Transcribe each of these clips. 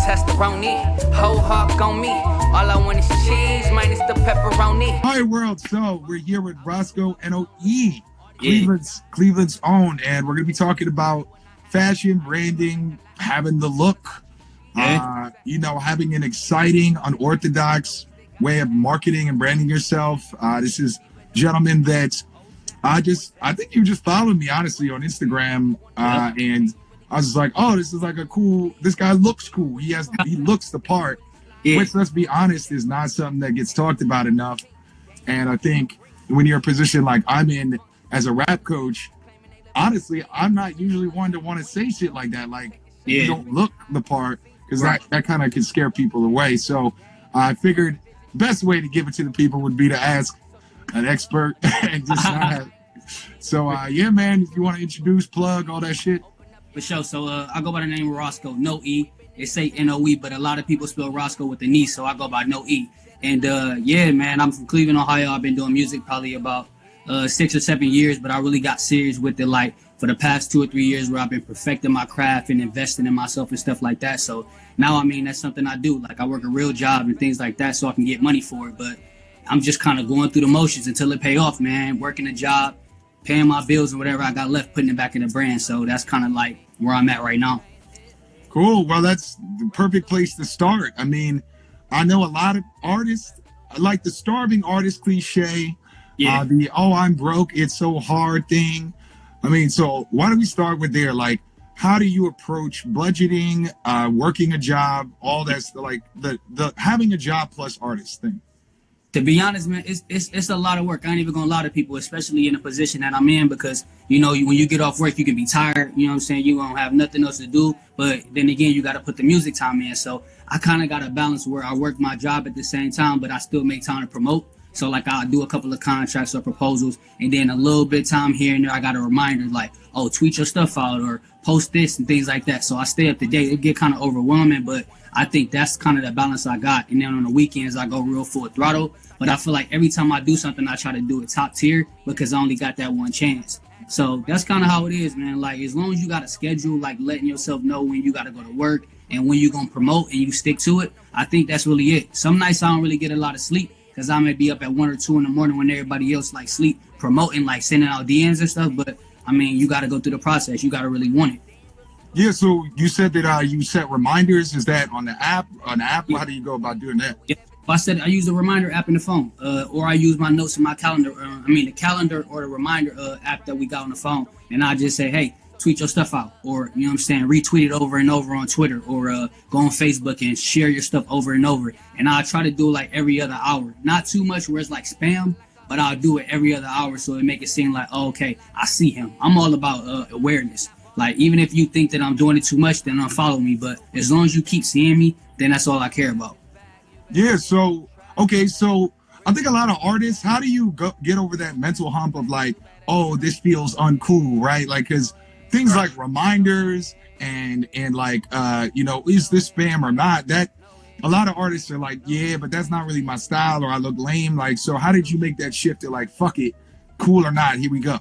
testosterone. Whole hawk on me. All I want is cheese minus the pepperoni. Hi world, so we're here with Roscoe Noe, Cleveland's own, and we're gonna be talking about fashion, branding, having the look, having an exciting, unorthodox way of marketing and branding yourself. This is gentleman that I think you just followed me honestly on Instagram, and I was just like, oh, this guy looks cool. He looks the part, which, let's be honest, is not something that gets talked about enough. And I think when you're in a position like I'm in as a rap coach, honestly, I'm not usually one to want to say shit like that. Like, you don't look the part, because that kind of can scare people away. So I figured the best way to give it to the people would be to ask an expert and just So, man, if you want to introduce, plug, all that shit. For sure. So I go by the name of Roscoe Noe. They say Noe, but a lot of people spell Roscoe with an E, so I go by Noe. And man, I'm from Cleveland, Ohio. I've been doing music probably about 6 or 7 years, but I really got serious with it like for the past 2 or 3 years, where I've been perfecting my craft and investing in myself and stuff like that. So now, that's something I do. Like, I work a real job and things like that so I can get money for it. But I'm just kind of going through the motions until it pay off, man. Working a job, paying my bills and whatever I got left, putting it back in the brand. So that's kind of like where I'm at right now. Cool. Well, that's the perfect place to start. I know a lot of artists, like the starving artist cliche, I'm broke, it's so hard thing. So why don't we start with there? Like, how do you approach budgeting, working a job, all that's like the having a job plus artist thing? To be honest, man, it's a lot of work. I ain't even gonna lie to people, especially in the position that I'm in, because, when you get off work, you can be tired. You know what I'm saying? You don't have nothing else to do. But then again, you got to put the music time in. So I kind of got a balance where I work my job at the same time, but I still make time to promote. So like, I'll do a couple of contracts or proposals, and then a little bit of time here and there, I got a reminder like, oh, tweet your stuff out or post this and things like that. So I stay up to date. It get kind of overwhelming, but I think that's kind of the balance I got. And then on the weekends, I go real full throttle. But I feel like every time I do something, I try to do it top tier, because I only got that one chance. So that's kind of how it is, man. Like, as long as you got a schedule, like letting yourself know when you got to go to work and when you're going to promote and you stick to it, I think that's really it. Some nights I don't really get a lot of sleep, because I may be up at 1 or 2 in the morning when everybody else like sleep, promoting, like sending out DMs and stuff. But you got to go through the process. You got to really want it. Yeah. So you said that you set reminders. Is that on the app? Yeah. How do you go about doing that? Yeah. I said I use the reminder app in the phone, or I use my notes in my calendar. The calendar or the reminder app that we got on the phone. And I just say, hey, tweet your stuff out, or, retweet it over and over on Twitter, or go on Facebook and share your stuff over and over. And I try to do it like every other hour, not too much where it's like spam, but I'll do it every other hour. So it make it seem like, oh, okay, I see him. I'm all about awareness. Like, even if you think that I'm doing it too much, then unfollow me. But as long as you keep seeing me, then that's all I care about. Yeah. So I think a lot of artists, how do you get over that mental hump of like, oh, this feels uncool, right? Like, because things like reminders and like, is this spam or not? That a lot of artists are like, yeah, but that's not really my style, or I look lame. Like, so how did you make that shift to like, fuck it, cool or not, here we go?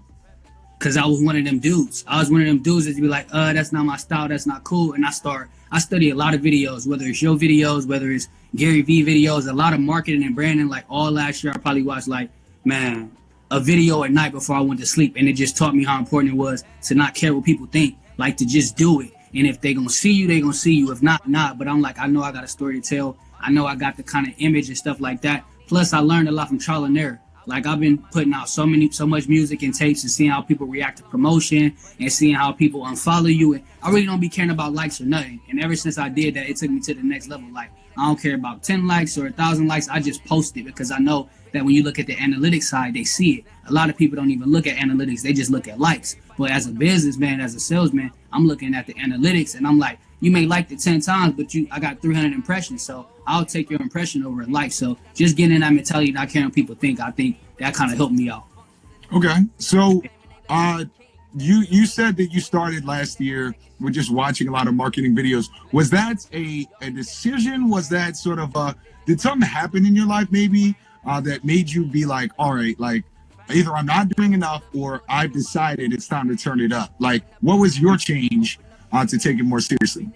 Because I was one of them dudes. I was one of them dudes that be like, that's not my style, that's not cool. And I study a lot of videos, whether it's your videos, whether it's Gary Vee videos, a lot of marketing and branding. Like, all last year, I probably watched a video at night before I went to sleep. And it just taught me how important it was to not care what people think, like to just do it. And if they gonna see you, they gonna see you. If not, not. But I'm like, I know I got a story to tell. I know I got the kind of image and stuff like that. Plus, I learned a lot from trial and error. Like, I've been putting out so much music and tapes, and seeing how people react to promotion and seeing how people unfollow you. And I really don't be caring about likes or nothing. And ever since I did that, it took me to the next level. Like, I don't care about 10 likes or 1,000 likes. I just post it, because I know that when you look at the analytics side, they see it. A lot of people don't even look at analytics. They just look at likes. But as a businessman, as a salesman, I'm looking at the analytics, and I'm like, you may like it 10 times, but I got 300 impressions. So I'll take your impression over a like. So just getting in that mentality, not caring what people think, I think that kind of helped me out. Okay. So you said that you started last year with just watching a lot of marketing videos. Was that a decision? Was that sort of did something happen in your life maybe that made you be like, all right, like, either I'm not doing enough or I've decided it's time to turn it up? Like, what was your change to take it more seriously?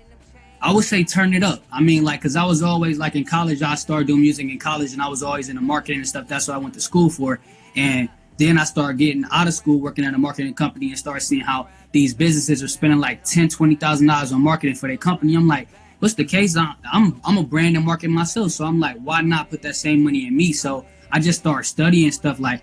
I would say turn it up. I mean, like, cause I was always like in college. I started doing music in college, and I was always in the marketing and stuff. That's what I went to school for. And then I started getting out of school, working at a marketing company, and started seeing how these businesses are spending like $10,000-$20,000 on marketing for their company. I'm like, what's the case? I'm a brand and market myself, so I'm like, why not put that same money in me? So I just started studying stuff like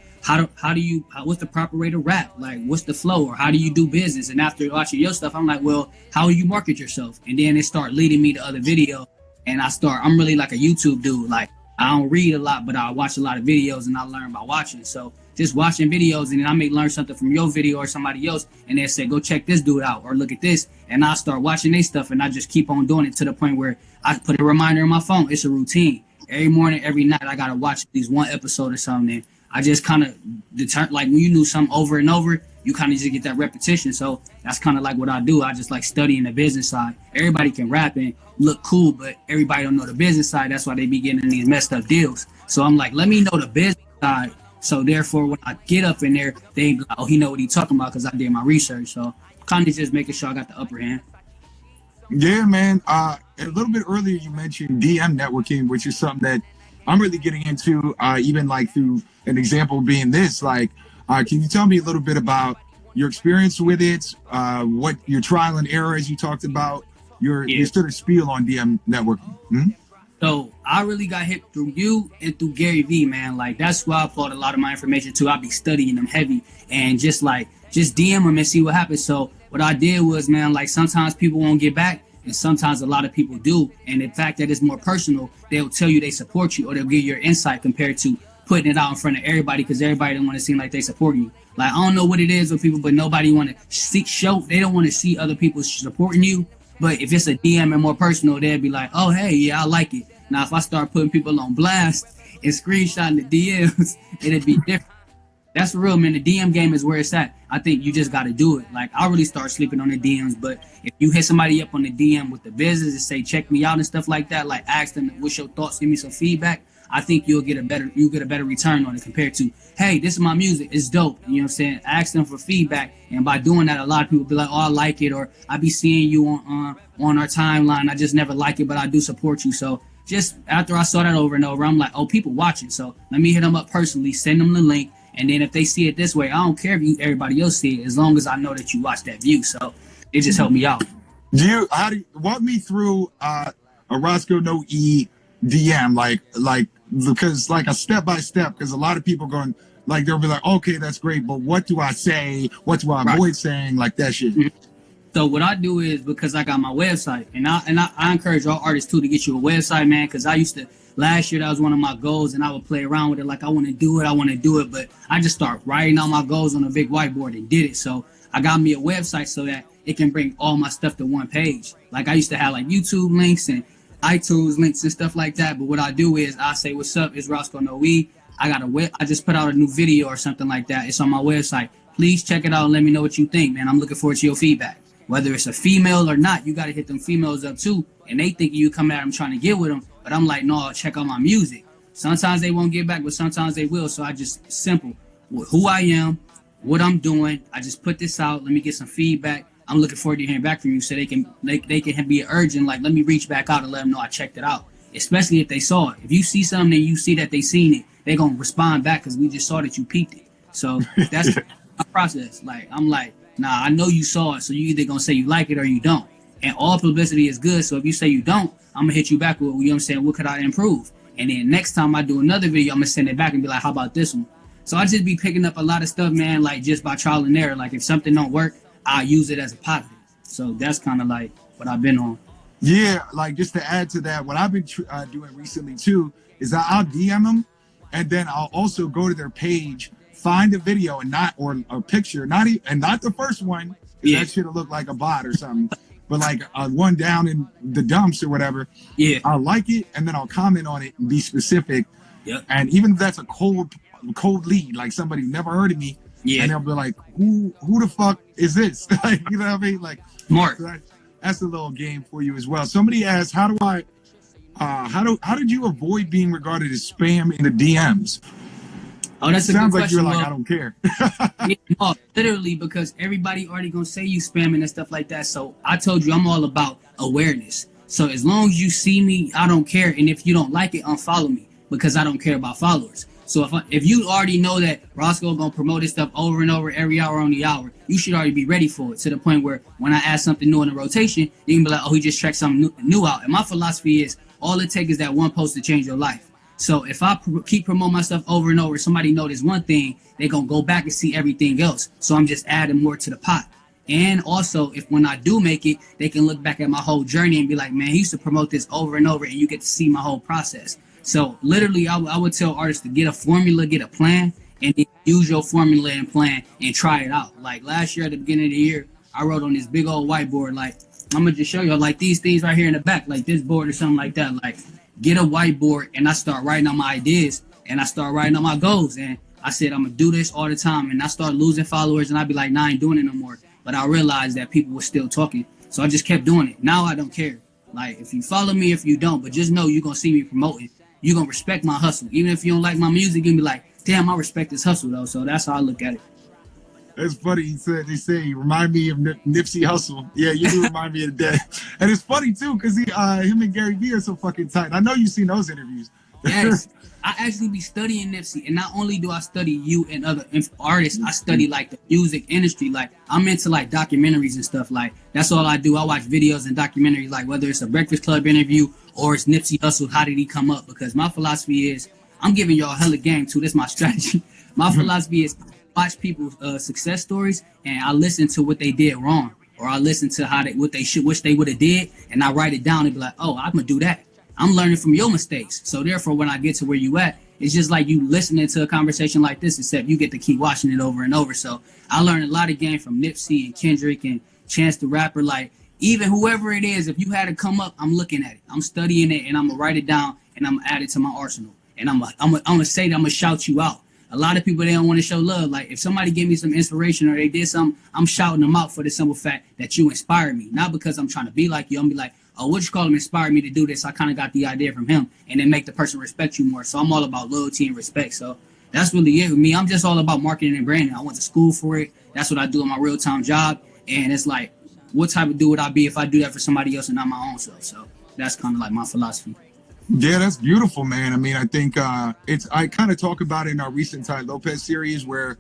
what's the proper way to rap? Like, what's the flow, or how do you do business? And after watching your stuff, I'm like, well, how do you market yourself? And then it started leading me to other videos, and I'm really like a YouTube dude. Like, I don't read a lot, but I watch a lot of videos, and I learn by watching. So just watching videos, and then I may learn something from your video or somebody else, and they say, go check this dude out, or look at this, and I start watching their stuff, and I just keep on doing it to the point where I put a reminder in my phone. It's a routine. Every morning, every night, I gotta watch at least one episode or something. And I just kind of like when you do something over and over, you kind of just get that repetition. So that's kind of like what I do. I just like studying the business side. Everybody can rap and look cool, but everybody don't know the business side. That's why they be getting in these messed up deals. So I'm like, let me know the business side. So therefore, when I get up in there, they be like, oh, he know what he talking about because I did my research. So kind of just making sure I got the upper hand. Yeah, man. A little bit earlier, you mentioned DM networking, which is something that I'm really getting into, even like through an example being this. Like, can you tell me a little bit about your experience with it, what your trial and error, as you talked about, your sort of spiel on DM networking? Hmm? So I really got hit through you and through Gary Vee, man. Like, that's why I upload a lot of my information too. I'll be studying them heavy and just DM them and see what happens. So what I did was, man, like sometimes people won't get back, and sometimes a lot of people do. And the fact that it's more personal, they'll tell you they support you, or they'll give you your insight compared to putting it out in front of everybody, because everybody don't want to seem like they support you. Like, I don't know what it is with people, but nobody want to show. They don't want to see other people supporting you. But if it's a DM and more personal, they'll be like, oh, hey, yeah, I like it. Now, if I start putting people on blast and screenshotting the DMs, it'd be different. That's for real, man. The DM game is where it's at. I think you just got to do it. Like, I really start sleeping on the DMs, but if you hit somebody up on the DM with the business and say, check me out and stuff like that, like ask them, what's your thoughts, give me some feedback, I think you'll get a better return on it compared to, hey, this is my music, it's dope. You know what I'm saying? Ask them for feedback. And by doing that, a lot of people be like, oh, I like it, or I be seeing you on our timeline. I just never like it, but I do support you. So just after I saw that over and over, I'm like, oh, people watching. So let me hit them up personally, send them the link. And then if they see it this way, I don't care if everybody else see it, as long as I know that you watched that view. So it just helped me out. Walk me through a Roscoe No E DM, like because like a step by step, because a lot of people going like, they'll be like, okay, that's great, but what do I say? What do I avoid saying? Like that shit. Mm-hmm. So what I do is, because I got my website, and I encourage all artists too to get you a website, man, because last year that was one of my goals, and I would play around with it like I want to do it, but I just start writing out my goals on a big whiteboard and did it. So I got me a website so that it can bring all my stuff to one page. Like, I used to have like YouTube links and iTunes links and stuff like that, but what I do is I say, what's up, it's Roscoe No E. I just put out a new video or something like that. It's on my website. Please check it out and let me know what you think, man. I'm looking forward to your feedback. Whether it's a female or not, you got to hit them females up too. And they think you come at them trying to get with them. But I'm like, no, check out my music. Sometimes they won't get back, but sometimes they will. So I just simple who I am, what I'm doing. I just put this out. Let me get some feedback. I'm looking forward to hearing back from you, so they can be urgent. Like, let me reach back out and let them know I checked it out. Especially if they saw it. If you see something and you see that they seen it, they're going to respond back because we just saw that you peeped it. So that's my process. Like, I'm like, nah, I know you saw it, so you either going to say you like it or you don't. And all publicity is good, so if you say you don't, I'm going to hit you back with, you know what I'm saying, what could I improve? And then next time I do another video, I'm going to send it back and be like, how about this one? So I just be picking up a lot of stuff, man, like just by trial and error. Like, if something don't work, I use it as a positive. So that's kind of like what I've been on. Yeah, like just to add to that, what I've been doing recently too is I'll DM them, and then I'll also go to their page, find a video and not the first one. Yeah. That shit'll look like a bot or something. But like one down in the dumps or whatever. Yeah, I'll like it and then I'll comment on it and be specific. Yep. And even if that's a cold lead, like somebody never heard of me, yeah, and they'll be like, who the fuck is this? Like, you know what I mean? Like, smart. So that's a little game for you as well. Somebody asked, how did you avoid being regarded as spam in the DMs? Oh, that's a Sounds good like question. You're like, I don't care. Yeah, literally, because everybody already gonna say you spamming and stuff like that. So I told you I'm all about awareness. So as long as you see me, I don't care. And if you don't like it, unfollow me because I don't care about followers. So if you already know that Roscoe gonna promote this stuff over and over every hour on the hour, you should already be ready for it to the point where when I add something new in the rotation, you can be like, oh, he just checked something new out. And my philosophy is all it takes is that one post to change your life. So if I keep promoting my stuff over and over, somebody notice one thing, they gonna go back and see everything else. So I'm just adding more to the pot. And also, if when I do make it, they can look back at my whole journey and be like, man, he used to promote this over and over, and you get to see my whole process. So literally, I would tell artists to get a formula, get a plan, and then use your formula and plan and try it out. Like last year at the beginning of the year, I wrote on this big old whiteboard, like, I'm gonna just show you like these things right here in the back, like this board or something like that. Like, get a whiteboard, and I start writing on my ideas, and I start writing on my goals. And I said, I'm gonna do this all the time. And I start losing followers, and I'd be like, nah, I ain't doing it no more. But I realized that people were still talking. So I just kept doing it. Now I don't care. Like, if you follow me, if you don't, but just know you're gonna see me promoting. You're gonna respect my hustle. Even if you don't like my music, you're gonna be like, damn, I respect this hustle though. So that's how I look at it. It's funny. They say you remind me of Nipsey Hussle. Yeah, you do remind me of that. And it's funny too, because him and Gary Vee are so fucking tight. I know you've seen those interviews. Yes. I actually be studying Nipsey, and not only do I study you and other artists, I study like the music industry. Like, I'm into like documentaries and stuff. Like, that's all I do. I watch videos and documentaries, like whether it's a Breakfast Club interview or it's Nipsey Hussle, how did he come up? Because my philosophy is, I'm giving y'all hella game too. This is my strategy. My philosophy is watch people's success stories, and I listen to what they did wrong, or I listen to what they wish they would have did, and I write it down and be like, oh, I'm gonna do that. I'm learning from your mistakes. So therefore, when I get to where you at, it's just like you listening to a conversation like this, except you get to keep watching it over and over. So I learned a lot of game from Nipsey and Kendrick and Chance the Rapper. Like, even whoever it is, if you had to come up, I'm looking at it. I'm studying it, and I'm gonna write it down, and I'm gonna add it to my arsenal. And I'm gonna say that I'm gonna shout you out. A lot of people, they don't want to show love. Like, if somebody gave me some inspiration or they did something, I'm shouting them out for the simple fact that you inspired me. Not because I'm trying to be like you. I'm be like, oh, what you call him inspired me to do this. I kind of got the idea from him, and then make the person respect you more. So I'm all about loyalty and respect. So that's really it with me. I'm just all about marketing and branding. I went to school for it. That's what I do in my real-time job. And it's like, what type of dude would I be if I do that for somebody else and not my own self? So that's kind of like my philosophy. Yeah, that's beautiful, man. I mean, I think I kind of talk about it in our recent Ty Lopez series where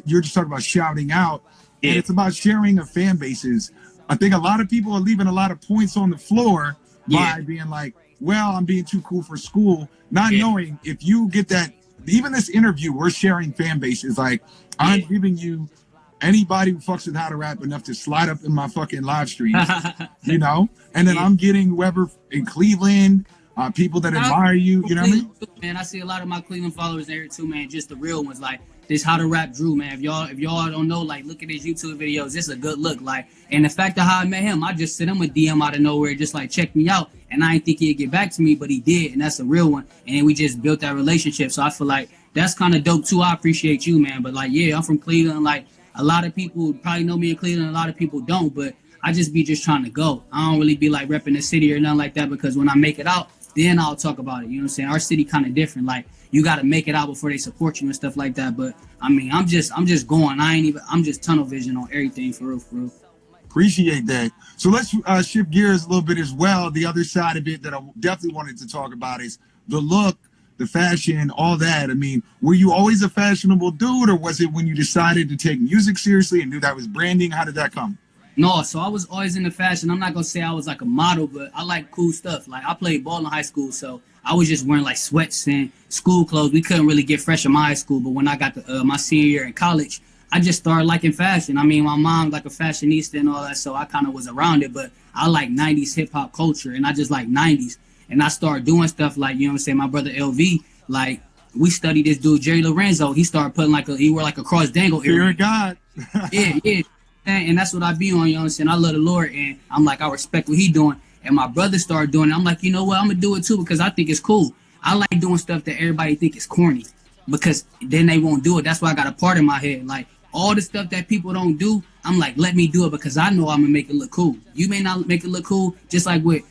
you're just talking about shouting out, and it's about sharing of fan bases. I think a lot of people are leaving a lot of points on the floor by being like, well, I'm being too cool for school, not knowing if you get that, even this interview, we're sharing fan bases. Like, I'm giving you anybody who fucks with How to Rap enough to slide up in my fucking live stream, you know? And then I'm getting whoever in Cleveland, people that admire you, you know what I mean? Man, I see a lot of my Cleveland followers there too, man. Just the real ones, like this How to Rap Drew, man. If y'all don't know, like, look at his YouTube videos. This is a good look, like. And the fact of how I met him, I just sent him a DM out of nowhere, just like, check me out. And I didn't think he'd get back to me, but he did, and that's a real one. And then we just built that relationship. So I feel like that's kind of dope too. I appreciate you, man. But like, yeah, I'm from Cleveland. Like, a lot of people probably know me in Cleveland. A lot of people don't, but I just be just trying to go. I don't really be like repping the city or nothing like that, because when I make it out, then I'll talk about it. You know what I'm saying? Our city kind of different. Like, you got to make it out before they support you and stuff like that. But I mean, I'm just going. I'm just tunnel vision on everything, for real, for real. Appreciate that. So let's shift gears a little bit as well. The other side of it that I definitely wanted to talk about is the look, the fashion, all that. I mean, were you always a fashionable dude, or was it when you decided to take music seriously and knew that was branding? How did that come? No, so I was always into fashion. I'm not going to say I was like a model, but I like cool stuff. Like, I played ball in high school, so I was just wearing like sweats and school clothes. We couldn't really get fresh in my high school, but when I got to my senior year in college, I just started liking fashion. I mean, my mom's like a fashionista and all that, so I kind of was around it, but I like 90s hip-hop culture, and I just like 90s. And I started doing stuff like, you know what I'm saying, my brother LV, like, we studied this dude, Jerry Lorenzo. He started putting he wore like a cross dangle earring. Fear of God. Yeah. And that's what I be on, you know what I'm saying? I love the Lord, and I'm like, I respect what he doing. And my brother started doing it. I'm like, you know what? I'm going to do it too, because I think it's cool. I like doing stuff that everybody think is corny, because then they won't do it. That's why I got a part in my head. Like, all the stuff that people don't do, I'm like, let me do it, because I know I'm going to make it look cool. You may not make it look cool, just like with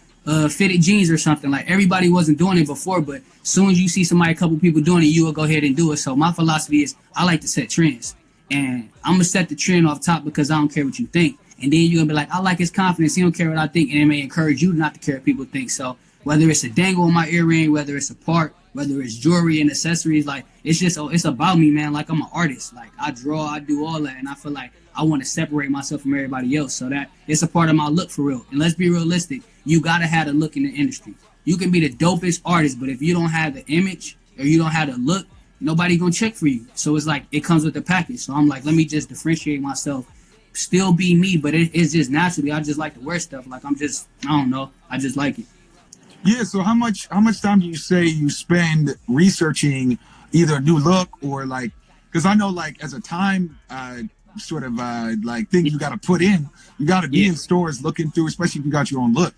fitted jeans or something. Like, everybody wasn't doing it before, but as soon as you see somebody, a couple people doing it, you will go ahead and do it. So my philosophy is I like to set trends. And I'm going to set the trend off top, because I don't care what you think. and then you're gonna be like, I like his confidence. He don't care what I think, and it may encourage you not to care what people think. So whether it's a dangle on my earring, whether it's a part, whether it's jewelry and accessories, like it's about me, man. Like I'm an artist. Like I draw, I do all that, and I feel like I want to separate myself from everybody else. So that it's a part of my look for real. And let's be realistic, you gotta have the look in the industry. You can be the dopest artist, but if you don't have the image or you don't have the look, nobody gonna check for you. So it's like it comes with the package. So I'm like, let me just differentiate myself, still be me, but it's just naturally. I just like to wear stuff. Like I don't know, I just like it. Yeah. So how much time do you say you spend researching either a new look or like? Because I know like as a time sort of like thing you got to put in, you got to be in stores looking through, especially if you got your own look.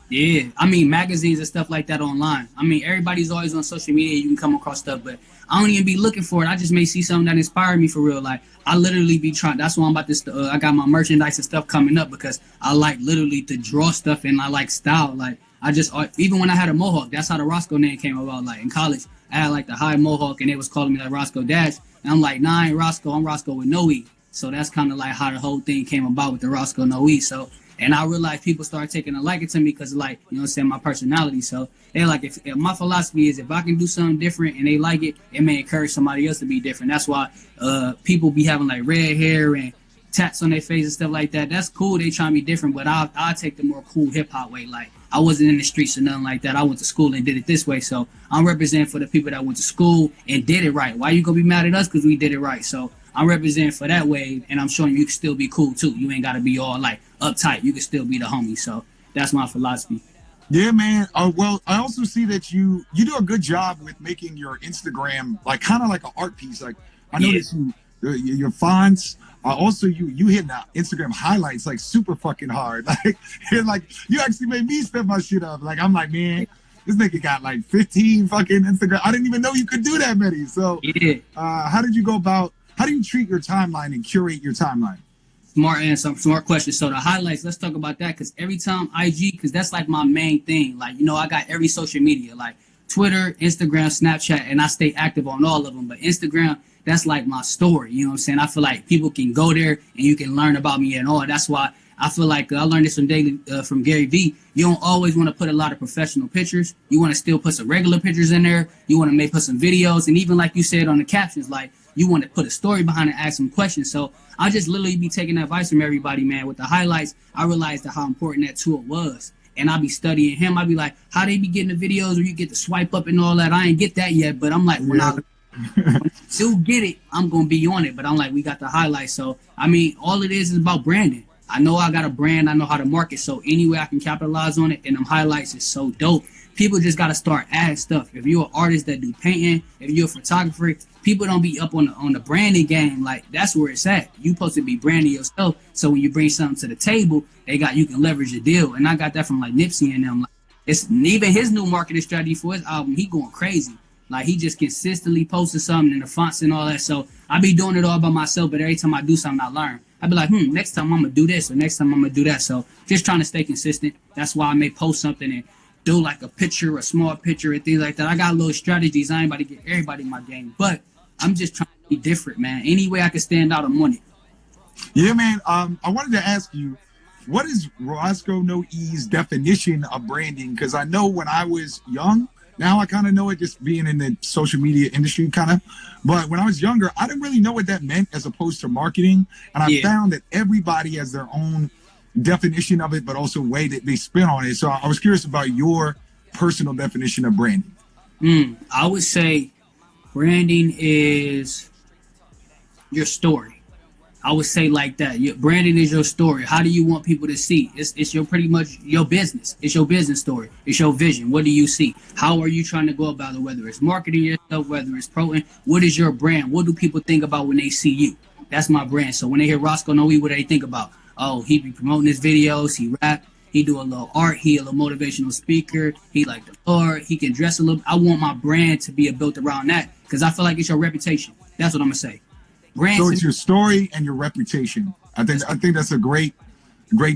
Yeah, I mean magazines and stuff like that online. I mean everybody's always on social media. You can come across stuff, but I don't even be looking for it. I just may see something that inspired me for real. Like I literally be trying. That's why I'm about this. I got my merchandise and stuff coming up because I like literally to draw stuff and I like style. Like I just even when I had a mohawk, that's how the Roscoe name came about. Like in college, I had like the high mohawk and they was calling me like Roscoe Dash, and I'm like, nah, I ain't Roscoe. I'm Roscoe with no E. So that's kind of like how the whole thing came about with the Roscoe no E. So. And I realized people started taking a liking to me because, like, you know what I'm saying, my personality. So they're like, if my philosophy is if I can do something different and they like it, it may encourage somebody else to be different. That's why people be having, like, red hair and tats on their face and stuff like that. That's cool. They try to be different, but I'll take the more cool hip-hop way. Like, I wasn't in the streets or nothing like that. I went to school and did it this way. So I'm representing for the people that went to school and did it right. Why you going to be mad at us? Because we did it right. So I'm representing for that way, and I'm showing you can still be cool, too. You ain't got to be all, like, uptight. You can still be the homie. So that's my philosophy. Yeah, man. Well, I also see that you do a good job with making your Instagram, like, kind of like an art piece. Like, I noticed your fonts. Also, you hit the Instagram highlights, like, super fucking hard. Like, you actually made me step my shit up. Like, I'm like, man, this nigga got, like, 15 fucking Instagram. I didn't even know you could do that many. So how did you go about how do you treat your timeline and curate your timeline? Smart answer, smart question. So the highlights, let's talk about that because every time IG, because that's like my main thing. Like, you know, I got every social media, like Twitter, Instagram, Snapchat, and I stay active on all of them. But Instagram, that's like my story. You know what I'm saying? I feel like people can go there and you can learn about me and all. That's why I feel like I learned this from Gary Vee. You don't always want to put a lot of professional pictures. You want to still put some regular pictures in there. You want to maybe put some videos. And even like you said on the captions, like, you want to put a story behind it, ask some questions. So I just literally be taking advice from everybody, man. With the highlights, I realized how important that tool was. And I be studying him. I be like, how they be getting the videos where you get to swipe up and all that. I ain't get that yet, but I'm like, when I do get it, I'm going to be on it. But I'm like, we got the highlights. So, I mean, all it is about branding. I know I got a brand. I know how to market. So any way I can capitalize on it, and them highlights is so dope. People just got to start adding stuff. If you're an artist that do painting, if you're a photographer, people don't be up on the branding game. Like, that's where it's at. You supposed to be branding yourself. So when you bring something to the table, you can leverage a deal. And I got that from like Nipsey and them. Like, it's even his new marketing strategy for his album. He going crazy. Like, he just consistently posting something in the fonts and all that. So I be doing it all by myself. But every time I do something, I learn. I be like, next time I'm gonna do this, or next time I'm gonna do that. So just trying to stay consistent. That's why I may post something and do like a picture, a small picture, and things like that. I got little strategies. I ain't about to get everybody in my game, but I'm just trying to be different, man. Any way I can stand out, I'm on it. Yeah, man. I wanted to ask you, what is Roscoe No E's definition of branding? Because I know when I was young, now I kind of know it just being in the social media industry kind of. But when I was younger, I didn't really know what that meant as opposed to marketing. And I found that everybody has their own definition of it, but also way that they spin on it. So I was curious about your personal definition of branding. I would say branding is your story. I would say like that. Branding is your story. How do you want people to see? It's your pretty much your business. It's your business story. It's your vision. What do you see? How are you trying to go about it? Whether it's marketing yourself, whether it's promoting, what is your brand? What do people think about when they see you? That's my brand. So when they hear Roscoe No E, what do they think about? Oh, he be promoting his videos. He rap. He do a little art. He a little motivational speaker. He like the art. He can dress a little. I want my brand to be built around that because I feel like it's your reputation. That's what I'm gonna say. Brand. So it's your story and your reputation. I think that's a great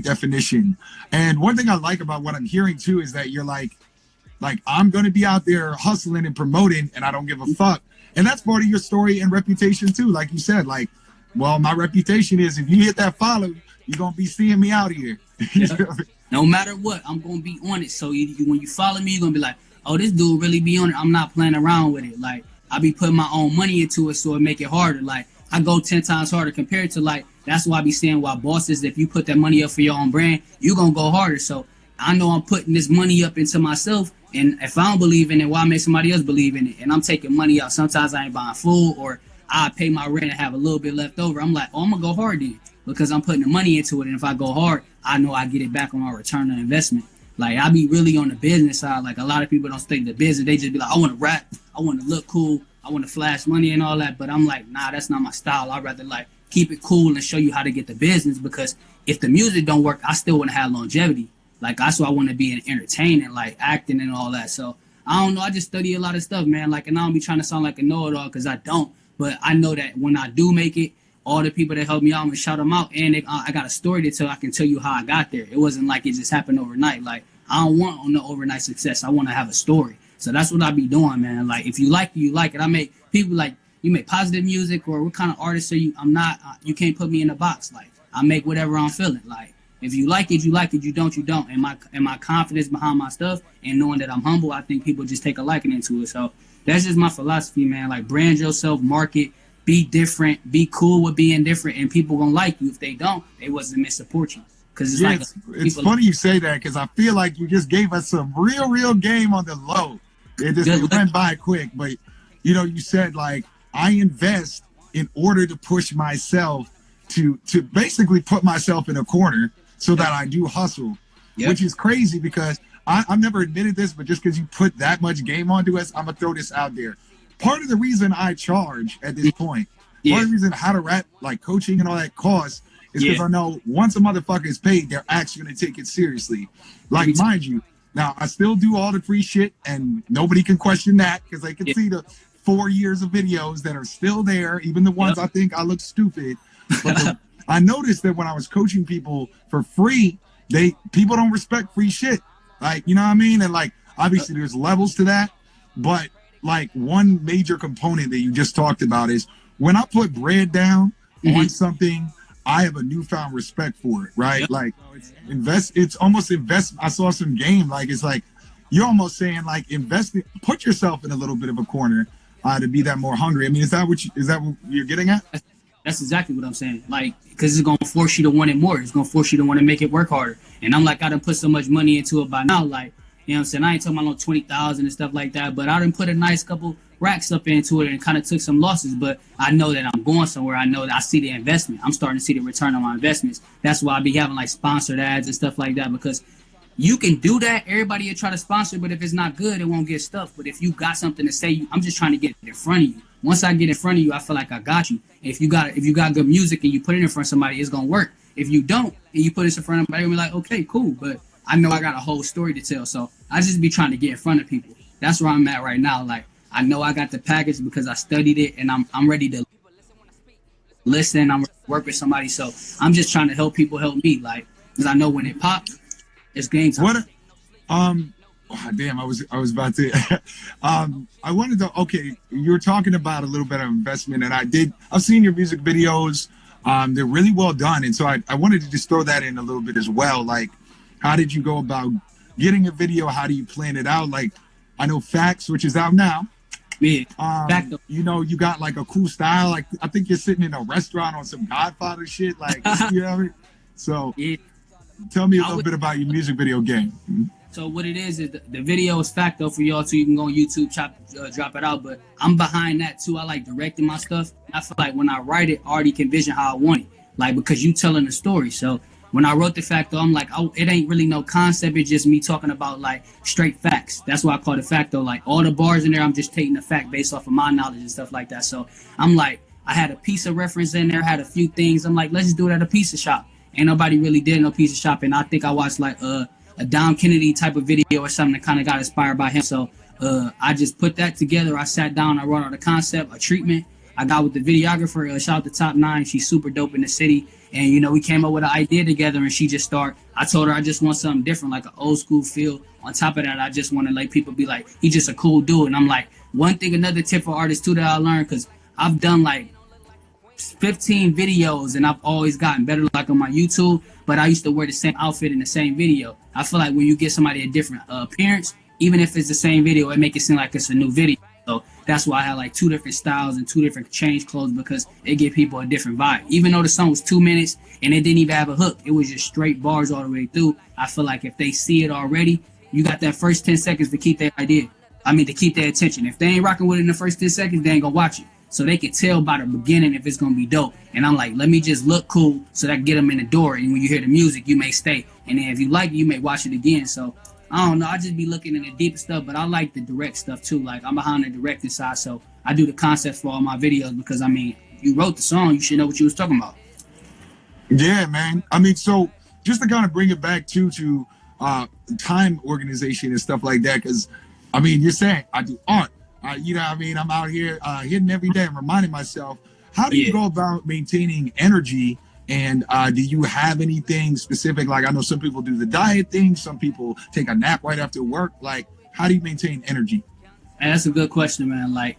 definition. And one thing I like about what I'm hearing too is that you're like I'm gonna be out there hustling and promoting, and I don't give a fuck. And that's part of your story and reputation too. Like you said, like, well, my reputation is if you hit that follow, you're gonna be seeing me out here. No matter what, I'm gonna be on it. So when you follow me, you're gonna be like, oh, this dude really be on it. I'm not playing around with it. Like, I be putting my own money into it, so it make it harder. Like, I go 10 times harder compared to, like, that's why I be saying why bosses, if you put that money up for your own brand, you gonna go harder. So I know I'm putting this money up into myself, and if I don't believe in it, why make somebody else believe in it? And I'm taking money out. Sometimes I ain't buying food, or I pay my rent and have a little bit left over. I'm like, oh, I'm gonna go hard then, because I'm putting the money into it. And if I go hard, I know I get it back on my return on investment. Like, I be really on the business side. Like, a lot of people don't stick to business. They just be like, I want to rap. I want to look cool. I want to flash money and all that. But I'm like, nah, that's not my style. I'd rather, like, keep it cool and show you how to get the business, because if the music don't work, I still want to have longevity. Like, that's why I want to be in entertaining, like acting and all that. So I don't know. I just study a lot of stuff, man. Like, and I don't be trying to sound like a know-it-all, because I don't. But I know that when I do make it, all the people that helped me out, I'm going to shout them out. And I got a story to tell. I can tell you how I got there. It wasn't like it just happened overnight. Like, I don't want no overnight success. I want to have a story. So that's what I be doing, man. Like, if you like it, you like it. I make people like, you make positive music, or what kind of artist are you? I'm not, you can't put me in a box. Like, I make whatever I'm feeling. Like, if you like it, you like it. You don't, you don't. And my confidence behind my stuff and knowing that I'm humble, I think people just take a liking into it. So that's just my philosophy, man. Like, brand yourself, market, be different, be cool with being different, and people gonna like you. If they don't, they wasn't meant to support you. Cause it's, like it's funny you say that, because I feel like you just gave us some real game on the low. It just went by quick, but you know, you said, like, I invest in order to push myself to basically put myself in a corner so that I do hustle, which is crazy, because I've never admitted this, but just because you put that much game onto us, I'm gonna throw this out there. Part of the reason I charge at this point, part of the reason How to Rap, like coaching and all that costs, is because I know once a motherfucker is paid, they're actually going to take it seriously. Like, mind you, now I still do all the free shit, and nobody can question that, because they can see the 4 years of videos that are still there, even the ones I think I look stupid. But I noticed that when I was coaching people for free, people don't respect free shit. Like, you know what I mean? And like, obviously there's levels to that, but like, one major component that you just talked about is when I put bread down on something, I have a newfound respect for it, right? Like, it's almost invest. I saw some game, like, it's like, you're almost saying, like, put yourself in a little bit of a corner to be that more hungry. I mean, is that what you're getting at? That's exactly what I'm saying. Like, because it's going to force you to want it more. It's going to force you to want to make it work harder. And I'm like, I done put so much money into it by now, like, you know what I'm saying? I ain't talking about no 20,000 and stuff like that, but I done put a nice couple racks up into it and kind of took some losses, but I know that I'm going somewhere. I know that I see the investment. I'm starting to see the return on my investments. That's why I be having like sponsored ads and stuff like that, because you can do that. Everybody will try to sponsor, but if it's not good, it won't get stuff. But if you got something to say, I'm just trying to get it in front of you. Once I get in front of you, I feel like I got you. If you got good music and you put it in front of somebody, it's going to work. If you don't and you put it in front of somebody, they'll be like, okay, cool. But I know I got a whole story to tell. So I just be trying to get in front of people. That's where I'm at right now. Like, I know I got the package because I studied it, and I'm ready to listen. I'm ready to work with somebody. So I'm just trying to help people help me. Like, because I know when it pops, it's game time. Damn, I was about to I wanted to, okay, you were talking about a little bit of investment, and I've seen your music videos. They're really well done, and so I wanted to just throw that in a little bit as well. Like, how did you go about getting a video? How do you plan it out? Like, I know Facts, which is out now. Yeah. You know, you got like a cool style. Like, I think you're sitting in a restaurant on some Godfather shit. Like, you know what I mean? So tell me a little bit about your music video game. So what it is the video is Facto for y'all, so you can go on YouTube, drop it out. But I'm behind that too. I like directing my stuff. I feel like when I write it, I already can vision how I want it. Like, because you telling the story. So when I wrote the Facto, I'm like, oh, it ain't really no concept. It's just me talking about like straight facts. That's why I call it Facto. Like, all the bars in there, I'm just taking the fact based off of my knowledge and stuff like that. So I'm like, I had a piece of reference in there, had a few things. I'm like, let's just do it at a pizza shop. Ain't nobody really did no pizza shop. And I think I watched like a Dom Kennedy type of video or something that kind of got inspired by him. So I just put that together. I sat down, I wrote out a concept, a treatment. I got with the videographer, shout out to Top 9. She's super dope in the city. And, you know, we came up with an idea together, and she just started. I told her I just want something different, like an old school feel. On top of that, I just want to let people be like, he's just a cool dude. And I'm like, one thing, another tip for artists too that I learned, because I've done like 15 videos and I've always gotten better, like on my YouTube, but I used to wear the same outfit in the same video. I feel like when you give somebody a different appearance, even if it's the same video, it make it seem like it's a new video. So that's why I had like 2 different styles and 2 different change clothes, because it give people a different vibe. Even though the song was 2 minutes and it didn't even have a hook, it was just straight bars all the way through. I feel like if they see it already, you got that first 10 seconds to keep their to keep their attention. If they ain't rocking with it in the first 10 seconds, they ain't gonna watch it. So they can tell by the beginning if it's gonna be dope. And I'm like, let me just look cool so that I can get them in the door. And when you hear the music, you may stay. And then if you like it, you may watch it again. So I don't know. I just be looking in the deeper stuff, but I like the direct stuff too. Like I'm behind the directing side, so I do the concepts for all my videos because I mean, you wrote the song, you should know what you was talking about. Yeah, man. I mean, so just to kind of bring it back to time organization and stuff like that, because I mean, you're saying I do art. You know what I mean? I'm out here hitting every day and reminding myself. How do you go about maintaining energy? And do you have anything specific? Like, I know some people do the diet thing. Some people take a nap right after work. Like, how do you maintain energy? And that's a good question, man. Like,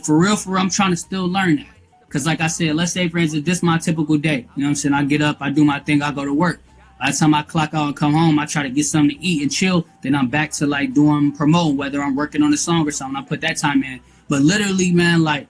for real, I'm trying to still learn that. Because like I said, let's say, for instance, this is my typical day. You know what I'm saying? I get up, I do my thing, I go to work. By the time I clock out and come home, I try to get something to eat and chill. Then I'm back to like doing promote, whether I'm working on a song or something. I put that time in. But literally, man, like,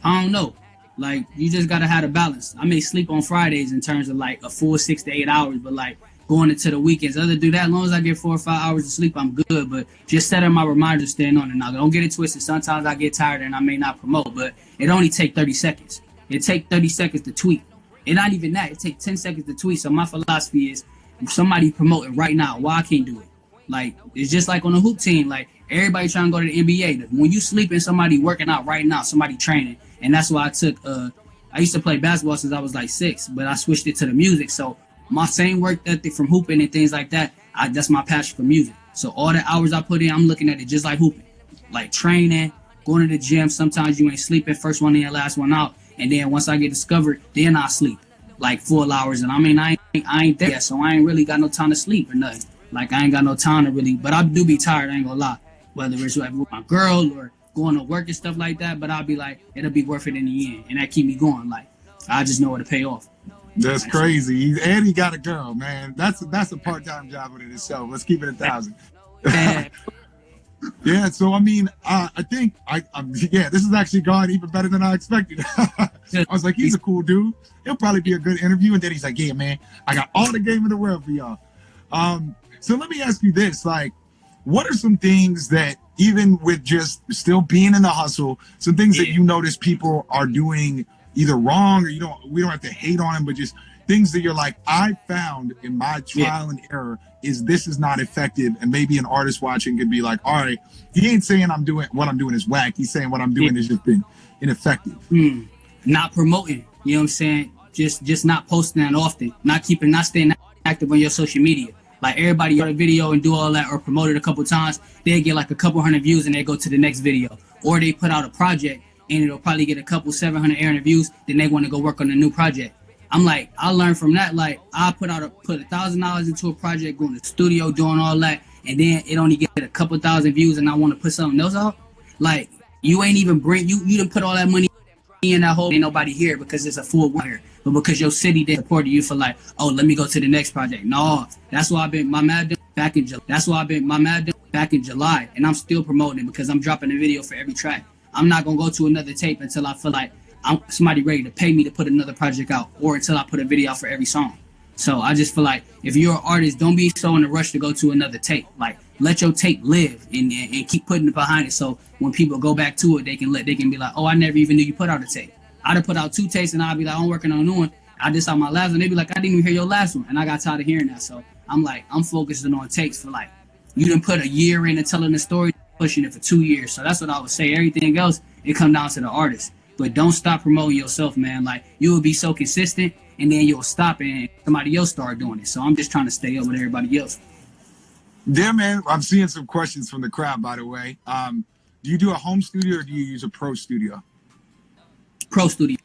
I don't know. Like, you just got to have a balance. I may sleep on Fridays in terms of like a full 6 to 8 hours, but like going into the weekends, other do that, as long as I get 4 or 5 hours of sleep, I'm good. But just setting my reminders, staying on it. Now, don't get it twisted. Sometimes I get tired and I may not promote, but it only take 30 seconds. It take 30 seconds to tweet. And not even that. It take 10 seconds to tweet. So my philosophy is, if somebody promoting right now, why I can't do it? Like, it's just like on the hoop team. Like, everybody trying to go to the NBA. When you sleeping, somebody working out right now, somebody training. And that's why I took, I used to play basketball since I was like 6, but I switched it to the music. So my same work ethic from hooping and things like that, that's my passion for music. So all the hours I put in, I'm looking at it just like hooping. Like training, going to the gym. Sometimes you ain't sleeping, first one in, last one out. And then once I get discovered, then I sleep like full hours. And I mean, I ain't there yet, so I ain't really got no time to sleep or nothing. Like, I ain't got no time to really, but I do be tired, I ain't gonna lie. Whether it's like with my girl or going to work and stuff like that, but I'll be like, it'll be worth it in the end. And that keep me going. Like, I just know what to pay off. That's crazy. And he got a girl, man. That's a part-time job in itself. Let's keep it 1,000. Yeah, so I mean, I think this has actually gone even better than I expected. I was like, he's a cool dude. He'll probably be a good interview. And then he's like, yeah, man, I got all the game in the world for y'all. So let me ask you this, like, what are some things that, even with just still being in the hustle, some things that you notice people are doing either wrong, or we don't have to hate on them, but just things that you're like, I found in my trial and error this is not effective. And maybe an artist watching could be like, all right, he ain't saying what I'm doing is whack. He's saying what I'm doing is just been ineffective. Not promoting, you know what I'm saying? Just not posting that often, not staying active on your social media. Like, everybody got a video and do all that or promote it a couple times, they get like a couple hundred views and they go to the next video. Or they put out a project and it'll probably get a couple 700 views, then they want to go work on a new project. I'm like, I learned from that. Like, I put $1,000 into a project, going to the studio, doing all that, and then it only get a couple thousand views and I want to put something else out. Like, you ain't even you didn't put all that money in that hole, ain't nobody here because it's a full here. But because your city did support you for like, oh, let me go to the next project. No, that's why I've been my mad back in July. That's why I've been my mad back in July, and I'm still promoting it because I'm dropping a video for every track. I'm not gonna go to another tape until I feel like I'm somebody ready to pay me to put another project out, or until I put a video out for every song. So I just feel like if you're an artist, don't be so in a rush to go to another tape. Like, let your tape live and keep putting it behind it. So when people go back to it, they can be like, oh, I never even knew you put out a tape. I'd have put out 2 tapes and I'd be like, I'm working on a new one. I just saw my last one. They'd be like, I didn't even hear your last one. And I got tired of hearing that. So I'm like, I'm focusing on takes for like, you done put a year into telling the story, pushing it for 2 years. So that's what I would say. Everything else, it come down to the artist. But don't stop promoting yourself, man. Like, you will be so consistent and then you'll stop and somebody else start doing it. So I'm just trying to stay up with everybody else. Yeah, man. I'm seeing some questions from the crowd, by the way. Do you do a home studio or do you use a pro studio? Pro studio.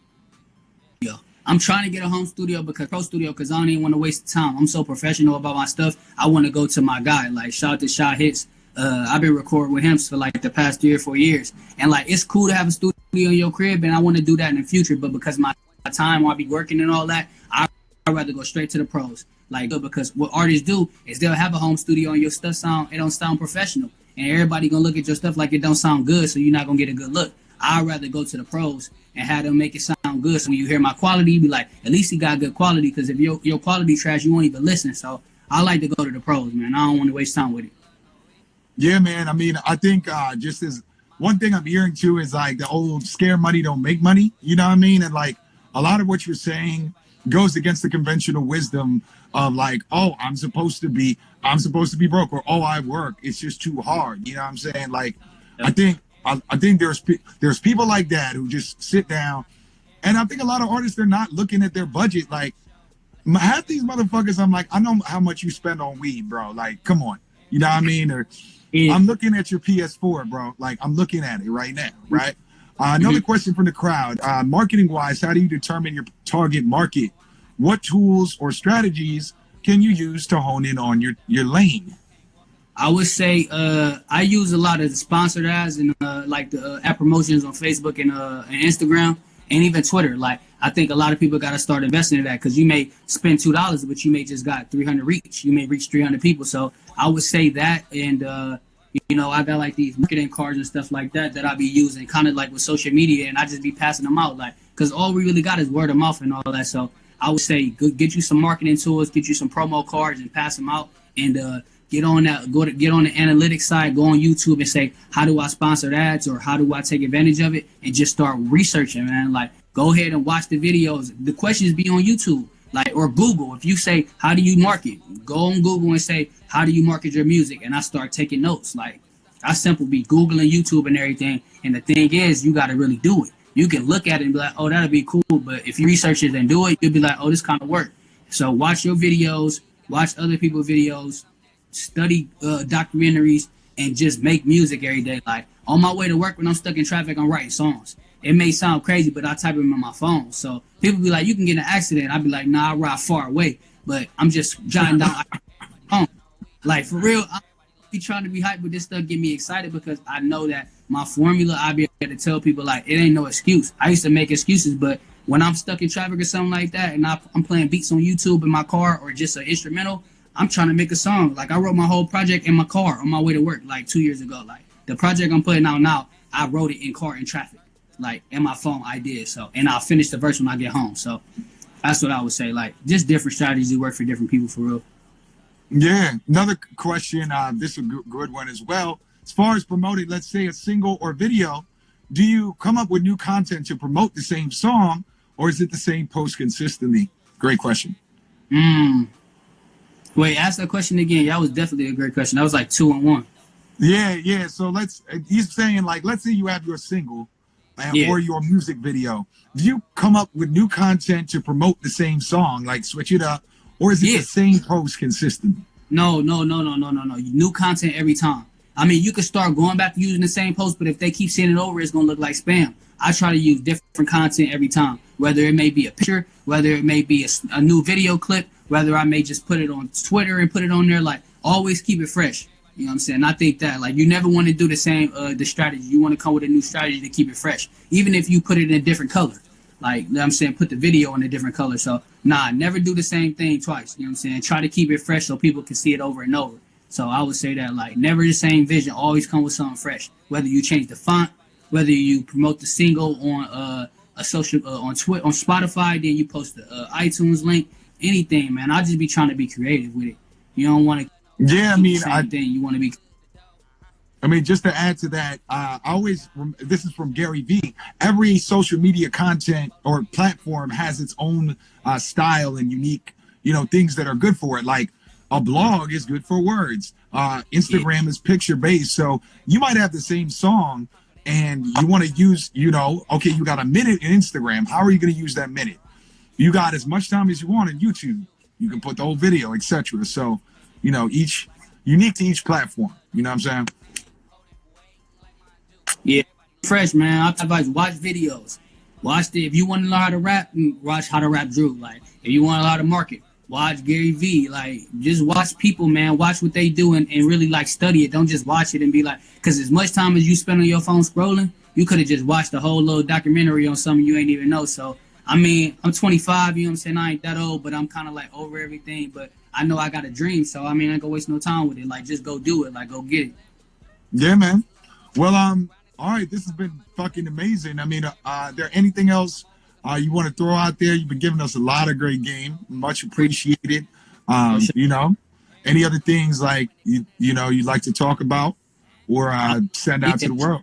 I'm trying to get a home studio because I don't even want to waste time. I'm so professional about my stuff. I want to go to my guy. Like, shout out to Shy Hits. I've been recording with him for like the past 3 or 4 years. And like, it's cool to have a studio in your crib, and I want to do that in the future. But because my time while I be working and all that, I'd rather go straight to the pros. Like, because what artists do is they'll have a home studio and your stuff it don't sound professional. And everybody gonna look at your stuff like it don't sound good, so you're not gonna get a good look. I'd rather go to the pros and have them make it sound good. So when you hear my quality, you be like, at least he got good quality, because if your quality trash, you won't even listen. So I like to go to the pros, man. I don't want to waste time with it. Yeah, man. I mean, I think just as one thing I'm hearing too is like the old scare money don't make money. You know what I mean? And like a lot of what you're saying goes against the conventional wisdom of like, oh, I'm supposed to be broke, or oh, I work. It's just too hard. You know what I'm saying? Like, I think there's people like that who just sit down, and I think a lot of artists, they're not looking at their budget. Like half these motherfuckers, I'm like, I know how much you spend on weed, bro. Like, come on. You know what I mean? Or I'm looking at your PS4, bro. Like, I'm looking at it right now, right? Another question from the crowd. Marketing-wise, how do you determine your target market? What tools or strategies can you use to hone in on your lane? I would say I use a lot of the sponsored ads and like the ad promotions on Facebook and Instagram and even Twitter. Like, I think a lot of people got to start investing in that, because you may spend $2, but you may just got 300 reach. You may reach 300 people. So I would say that. And, you know, I got like these marketing cards and stuff like that I be using kind of like with social media, and I just be passing them out, like, because all we really got is word of mouth and all that. So I would say get you some marketing tools, get you some promo cards and pass them out, and get on that, get on the analytics side, go on YouTube and say, how do I sponsor ads, or how do I take advantage of it, and just start researching, man. Like, go ahead and watch the videos. The questions be on YouTube, like, or Google. If you say, how do you market? Go on Google and say, how do you market your music? And I start taking notes. Like, I simply be Googling YouTube and everything. And the thing is, you got to really do it. You can look at it and be like, oh, that'll be cool. But if you research it and do it, you'll be like, oh, this kind of work. So watch your videos, watch other people's videos, study documentaries, and just make music every day. Like, on my way to work, when I'm stuck in traffic, I'm writing songs. It may sound crazy, but I type them on my phone. So people be like, you can get in an accident. I'd be like, nah, I ride far away. But I'm just jotting down. Like, for real, I be trying to be hyped, but this stuff get me excited, because I know that my formula, I be able to tell people, like, it ain't no excuse. I used to make excuses, but when I'm stuck in traffic or something like that, and I'm playing beats on YouTube in my car, or just an instrumental, I'm trying to make a song. Like, I wrote my whole project in my car on my way to work, like 2 years ago. Like, the project I'm putting out now, I wrote it in car in traffic. Like, in my phone, I did. So, and I'll finish the verse when I get home. So that's what I would say. Like, just different strategies that work for different people, for real. Yeah. Another question. This is a good one as well. As far as promoting, let's say, a single or video, do you come up with new content to promote the same song, or is it the same post consistently? Great question. Wait, ask that question again. That was definitely a great question. That was like 2 in 1. Yeah. So he's saying, like, let's say you have your single or your music video. Do you come up with new content to promote the same song, like switch it up, or is it the same post consistently? No. New content every time. I mean, you could start going back to using the same post, but if they keep sending it over, it's going to look like spam. I try to use different content every time, whether it may be a picture, whether it may be a new video clip, whether I may just put it on Twitter and put it on there. Like, always keep it fresh. You know what I'm saying? I think that, like, you never want to do the same, the strategy. You want to come with a new strategy to keep it fresh, even if you put it in a different color. Like, you know what I'm saying, put the video in a different color. So, never do the same thing twice. You know what I'm saying? Try to keep it fresh so people can see it over and over. So I would say that, like, never the same vision. Always come with something fresh. Whether you change the font, whether you promote the single on a social on Twitter, on Spotify, then you post the iTunes link, anything, man. I just be trying to be creative with it. You don't want to. Yeah, I mean, you want to be. I mean, just to add to that, this is from Gary Vee. Every social media content or platform has its own style and unique, things that are good for it. Like, a blog is good for words. Instagram is picture based. So you might have the same song and you want to use, okay, you got a minute in Instagram. How are you going to use that minute? You got as much time as you want on YouTube. You can put the whole video, etc. So, each unique to each platform. You know what I'm saying? Yeah, fresh, man. I advise watch videos. If you want to learn how to rap, watch How to Rap Drew. Like, if you want to learn how to market, watch Gary Vee. Like, just watch people, man. Watch what they do and really, like, study it. Don't just watch it and be like, because as much time as you spend on your phone scrolling, you could have just watched a whole little documentary on something you ain't even know. So I mean, I'm 25, you know what I'm saying? I ain't that old, but I'm kind of like over everything. But I know I got a dream, so I mean, I ain't gonna waste no time with it. Like, just go do it. Like, go get it. Yeah, man. Well, all right, this has been fucking amazing. I mean, there anything else you want to throw out there? You've been giving us a lot of great game. Much appreciated. You know, any other things like you know you'd like to talk about or send out to the world?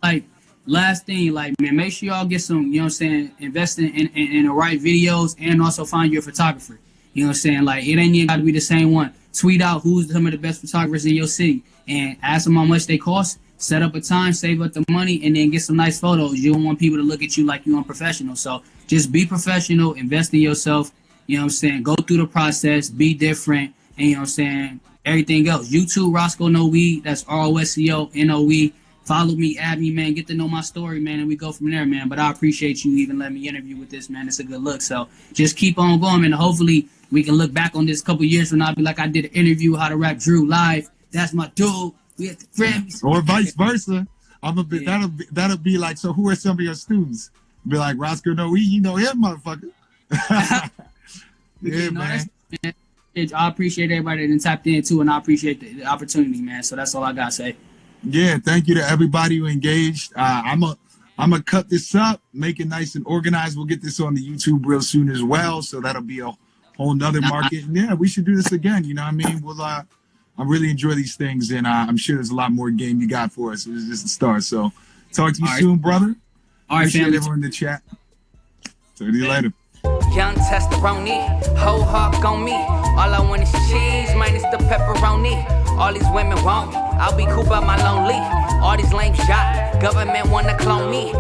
Like, last thing, like, man, make sure y'all get some, you know what I'm saying, invest in the right videos and also find your photographer. You know what I'm saying? Like, it ain't even got to be the same one. Tweet out who's some of the best photographers in your city and ask them how much they cost. Set up a time, save up the money, and then get some nice photos. You don't want people to look at you like you're unprofessional. So just be professional, invest in yourself. You know what I'm saying? Go through the process, be different, and you know what I'm saying? Everything else. YouTube, Roscoe No Weed. That's ROSCO-NOE. Follow me, add me, man. Get to know my story, man, and we go from there, man. But I appreciate you even letting me interview with this, man. It's a good look. So just keep on going, and hopefully we can look back on this a couple years from now and be like, I did an interview, How to Rap Drew live. That's my dude. We at the Grammys. Or vice versa. That'll be like, so who are some of your students? Be like, Roscoe No, you know him, motherfucker. Yeah, man. I appreciate everybody that tapped in too, and I appreciate the opportunity, man. So that's all I gotta say. Yeah, thank you to everybody who engaged. I'm gonna cut this up, make it nice and organized. We'll get this on the YouTube real soon as well, so that'll be a whole nother market. And yeah, we should do this again. You know what I mean? We'll I really enjoy these things, and I'm sure there's a lot more game you got for us. It was just a start. So talk to you soon, brother. All right, appreciate family. everyone in the chat. Talk to you later. Young testosterone, whole hawk on me. All I want is cheese, minus the pepperoni. All these women want me, I'll be cool by my lonely. All these lame shot, government wanna clone me.